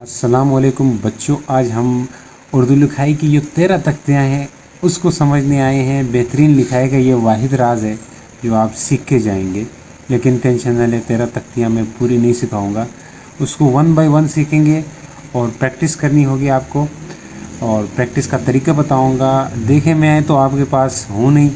अस्सलाम वालेकुम बच्चों, आज हम उर्दू लिखाई की जो 13 तख्तियाँ हैं उसको समझने आए हैं। बेहतरीन लिखाई का ये वाहिद राज है जो आप सीख के जाएंगे। लेकिन टेंशन न लें, 13 तख्तियाँ मैं पूरी नहीं सिखाऊंगा, उसको 1 बाय 1 सीखेंगे और प्रैक्टिस करनी होगी आपको। और प्रैक्टिस का तरीका बताऊंगा। देखें, मैं तो आपके पास हूँ नहीं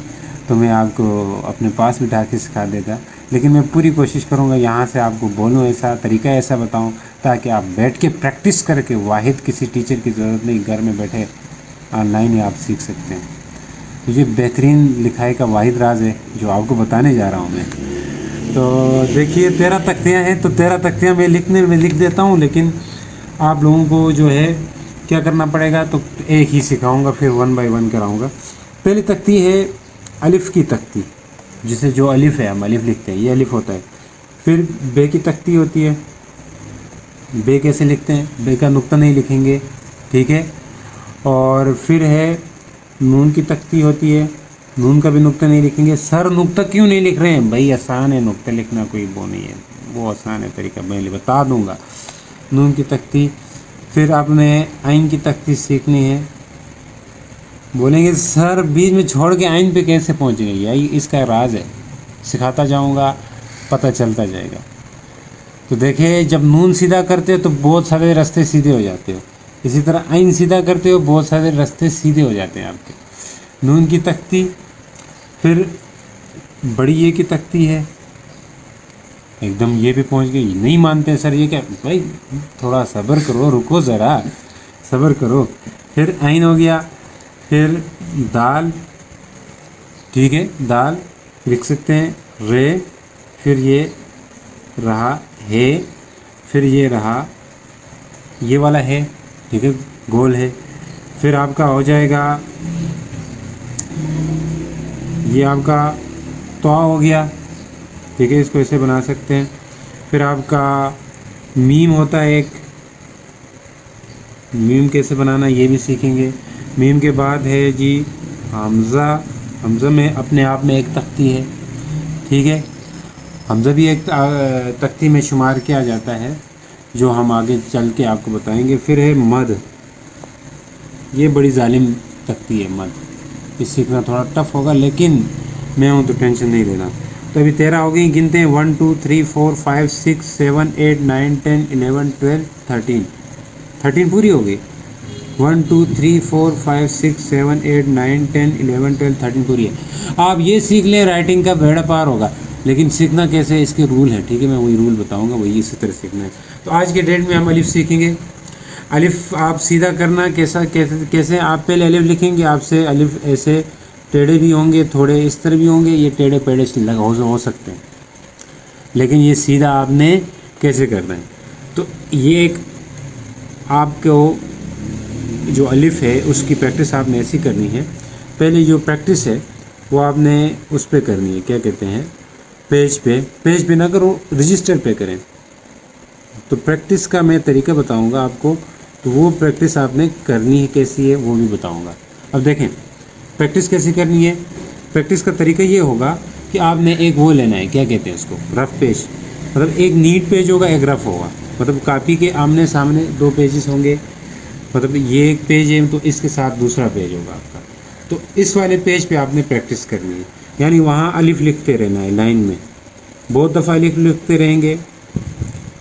तो मैं आपको अपने पास बिठा के सिखा देता, लेकिन मैं पूरी कोशिश करूँगा यहाँ से आपको बोलूँ ऐसा, तरीका ऐसा बताऊँ ताकि आप बैठ के प्रैक्टिस करके, वाहिद किसी टीचर की ज़रूरत नहीं, घर में बैठे ऑनलाइन ही आप सीख सकते हैं। तो ये बेहतरीन लिखाई का वाहिद राज है जो आपको बताने जा रहा हूँ मैं। तो देखिए, 13 तख्तियाँ हैं, तो 13 तख्तियाँ मैं लिख देता हूँ, लेकिन आप लोगों को जो है क्या करना पड़ेगा, तो एक ही सिखाऊँगा, फिर 1 बाय 1 कराऊँगा। पहली तख्ती है अलिफ़ की तख्ती, जिसे जो अलिफ़ है हम अलिफ़ लिखते हैं, ये अलिफ़ होता है। फिर बे की तख्ती होती है। बे कैसे लिखते हैं? बे का नुक्ता नहीं लिखेंगे, ठीक है। और फिर है नून की तख्ती होती है, नून का भी नुक्ता नहीं लिखेंगे। सर नुक्ता क्यों नहीं लिख रहे हैं भाई? आसान है नुक्ता लिखना, कोई वो नहीं है, वो आसान है तरीका, मैं बता दूंगा। नून की तख्ती। फिर आपने आइन की तख्ती सीखनी है। बोलेंगे सर बीच में छोड़ के आइन पे कैसे पहुँच गई? यही इसका राज है, सिखाता जाऊँगा, पता चलता जाएगा। तो देखिए, जब नून सीधा करते हो तो बहुत सारे रास्ते सीधे हो जाते हो, इसी तरह आइन सीधा करते हो बहुत सारे रास्ते सीधे हो जाते हैं आपके। नून की तख्ती। फिर बड़ी ये की तख्ती है, एकदम ये भी पहुंच गई। नहीं मानते सर, ये क्या भाई, थोड़ा सब्र करो, रुको ज़रा, सब्र करो। फिर आइन हो गया। फिर दाल, ठीक है, दाल लिख सकते हैं, रे। फिर ये रहा है, फिर ये रहा, ये वाला है, ठीक है, गोल है। फिर आपका हो जाएगा, ये आपका तो हो गया, ठीक है, इसको ऐसे बना सकते हैं। फिर आपका मीम होता है एक, मीम कैसे बनाना ये भी सीखेंगे। मीम के बाद है जी हमज़ा। हमज़ा में अपने आप में एक तख्ती है, ठीक है, हमज़ा भी एक तख्ती में शुमार किया जाता है, जो हम आगे चल के आपको बताएंगे। फिर है मद, ये बड़ी जालिम तख्ती है मद, ये सीखना थोड़ा टफ होगा, लेकिन मैं हूँ तो टेंशन नहीं लेना। तो अभी 13 हो गई, गिनते हैं 1 2 3 4 5 6 7 8 9 10 11 12 13। 13 पूरी हो गई। 1 2 3 4 5 6 7 8 9 10 11 12 13 पूरी है। आप ये सीख लें, राइटिंग का बेड़ा पार होगा। लेकिन सीखना कैसे, इसके रूल है, ठीक है, मैं वही रूल बताऊंगा, वही इसी तरह सीखना है। तो आज के डेट में हम अलिफ सीखेंगे। अलिफ आप सीधा करना कैसे आप पहले अलिफ लिखेंगे, आपसे अलिफ ऐसे टेढ़े भी होंगे, थोड़े इस तरह भी होंगे, ये टेढ़े पेढ़े हो सकते हैं, लेकिन ये सीधा आपने कैसे करना है। तो ये एक आपको जो अलिफ है उसकी प्रैक्टिस आपने ऐसी करनी है। पहले जो प्रैक्टिस है वो आपने उस पर करनी है, क्या कहते हैं, पेज पे ना करो, रजिस्टर पे करें। तो प्रैक्टिस का मैं तरीका बताऊंगा आपको, तो वो प्रैक्टिस आपने करनी है कैसी है वो भी बताऊंगा। अब देखें प्रैक्टिस कैसे करनी है। प्रैक्टिस का तरीका ये होगा कि आपने एक वो लेना है, क्या कहते हैं उसको, रफ पेज। मतलब एक नीट पेज होगा, एक रफ होगा, मतलब कापी के आमने सामने 2 पेजेस होंगे। मतलब ये एक पेज है तो इसके साथ दूसरा पेज होगा आपका। तो इस वाले पेज पे आपने प्रैक्टिस करनी है, यानी वहाँ अलिफ लिखते रहना है लाइन में, बहुत दफ़ा अलिफ लिखते रहेंगे।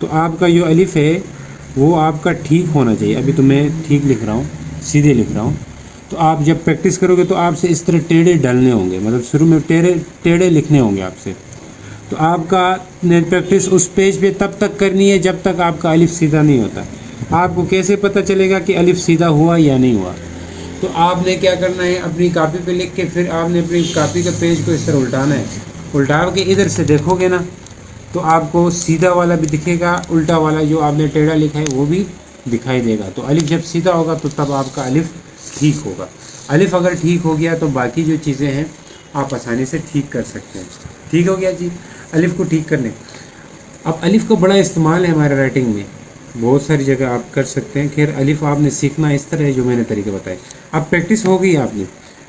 तो आपका जो अलिफ है वो आपका ठीक होना चाहिए। अभी तो मैं ठीक लिख रहा हूँ, सीधे लिख रहा हूँ। तो आप जब प्रैक्टिस करोगे तो आपसे इस तरह टेढ़े डलने होंगे, मतलब शुरू में टेढ़े लिखने होंगे आपसे। तो आपका प्रैक्टिस उस पेज पे तब तक करनी है जब तक आपका अलिफ सीधा नहीं होता। आपको कैसे पता चलेगा कि अलिफ सीधा हुआ या नहीं हुआ? तो आपने क्या करना है, अपनी कॉपी पे लिख के फिर आपने अपनी कॉपी के पेज को इस तरह उल्टाना है। उल्टा के इधर से देखोगे ना तो आपको सीधा वाला भी दिखेगा, उल्टा वाला जो आपने टेढ़ा लिखा है वो भी दिखाई देगा। तो अलिफ जब सीधा होगा तो तब आपका अलिफ ठीक होगा। अलिफ अगर ठीक हो गया तो बाकी जो चीज़ें हैं आप आसानी से ठीक कर सकते हैं। ठीक हो गया जी, अलिफ को ठीक करने। अब अलिफ का बड़ा इस्तेमाल है हमारे राइटिंग में, बहुत सारी जगह आप कर सकते हैं। खैर अलिफ आपने सीखना इस तरह है जो मैंने तरीके बताए। अब प्रैक्टिस हो गई आपने,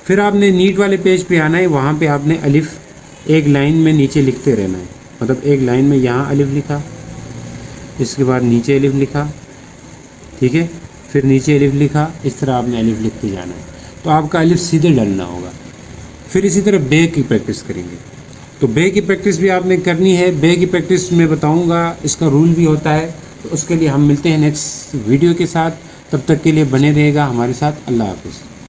फिर आपने नीट वाले पेज पे आना है, वहाँ पे आपने अलिफ एक लाइन में नीचे लिखते रहना है। मतलब एक लाइन में यहाँ अलिफ लिखा, इसके बाद नीचे अलिफ लिखा, ٹھیک ہے، پھر نیچے الف لکھا، اس طرح آپ نے الف لکھتے جانا ہے، تو آپ کا الف سیدھے ڈلنا ہوگا۔ پھر اسی طرح بے کی پریکٹس کریں گے، تو بے کی پریکٹس بھی آپ نے کرنی ہے۔ بے کی پریکٹس میں بتاؤں گا، اس کا رول بھی ہوتا ہے، تو اس کے لیے ہم ملتے ہیں نیکسٹ ویڈیو کے ساتھ، تب تک کے لیے بنے رہے گا ہمارے ساتھ۔ اللہ حافظ۔